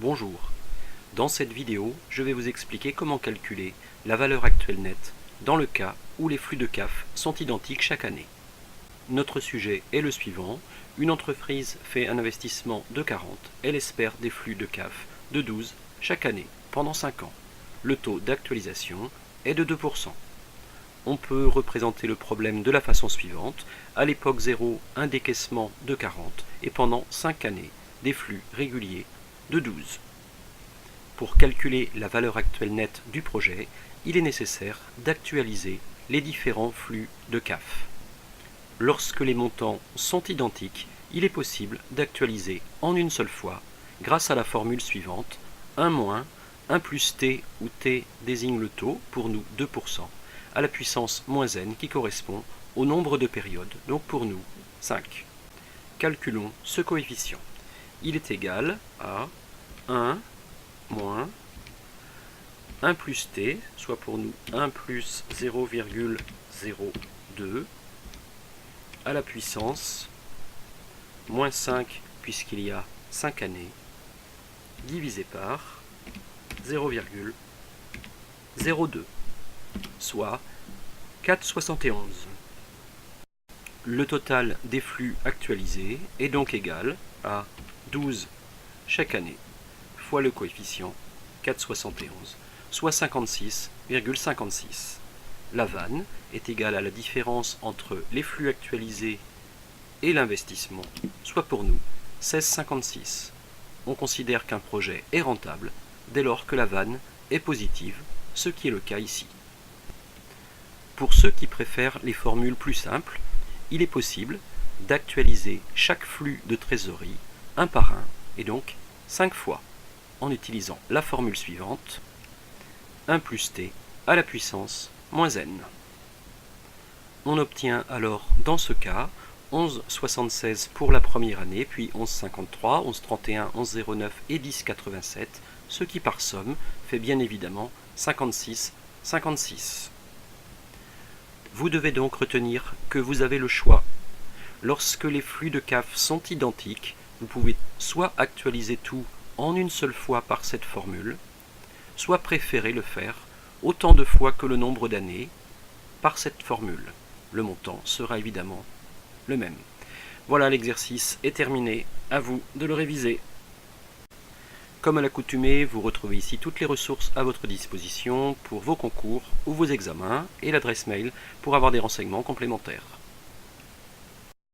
Bonjour, dans cette vidéo, je vais vous expliquer comment calculer la valeur actuelle nette dans le cas où les flux de CAF sont identiques chaque année. Notre sujet est le suivant, une entreprise fait un investissement de 40, elle espère des flux de CAF de 12 chaque année pendant 5 ans. Le taux d'actualisation est de 2%. On peut représenter le problème de la façon suivante, à l'époque 0, un décaissement de 40 et pendant 5 années, des flux réguliers de 12. Pour calculer la valeur actuelle nette du projet, il est nécessaire d'actualiser les différents flux de CAF. Lorsque les montants sont identiques, il est possible d'actualiser en une seule fois grâce à la formule suivante 1 moins 1 plus t où t désigne le taux, pour nous 2%, à la puissance moins n qui correspond au nombre de périodes, donc pour nous 5. Calculons ce coefficient. Il est égal à 1 moins 1 plus t, soit pour nous 1 plus 0,02, à la puissance moins 5, puisqu'il y a 5 années, divisé par 0,02, soit 4,71. Le total des flux actualisés est donc égal à 12 chaque année fois le coefficient 4,71, soit 56,56. La vanne est égale à la différence entre les flux actualisés et l'investissement, soit pour nous 16,56. On considère qu'un projet est rentable dès lors que la vanne est positive, ce qui est le cas ici. Pour ceux qui préfèrent les formules plus simples, il est possible d'actualiser chaque flux de trésorerie un par un, et donc 5 fois, en utilisant la formule suivante, 1 plus t à la puissance moins n. On obtient alors dans ce cas 11,76 pour la première année, puis 11,53, 11,31, 11,09 et 10,87, ce qui par somme fait bien évidemment 56,56. Vous devez donc retenir que vous avez le choix. Lorsque les flux de CAF sont identiques, vous pouvez soit actualiser tout en une seule fois par cette formule, soit préférer le faire autant de fois que le nombre d'années par cette formule. Le montant sera évidemment le même. Voilà, l'exercice est terminé, à vous de le réviser. Comme à l'accoutumée, vous retrouvez ici toutes les ressources à votre disposition pour vos concours ou vos examens et l'adresse mail pour avoir des renseignements complémentaires.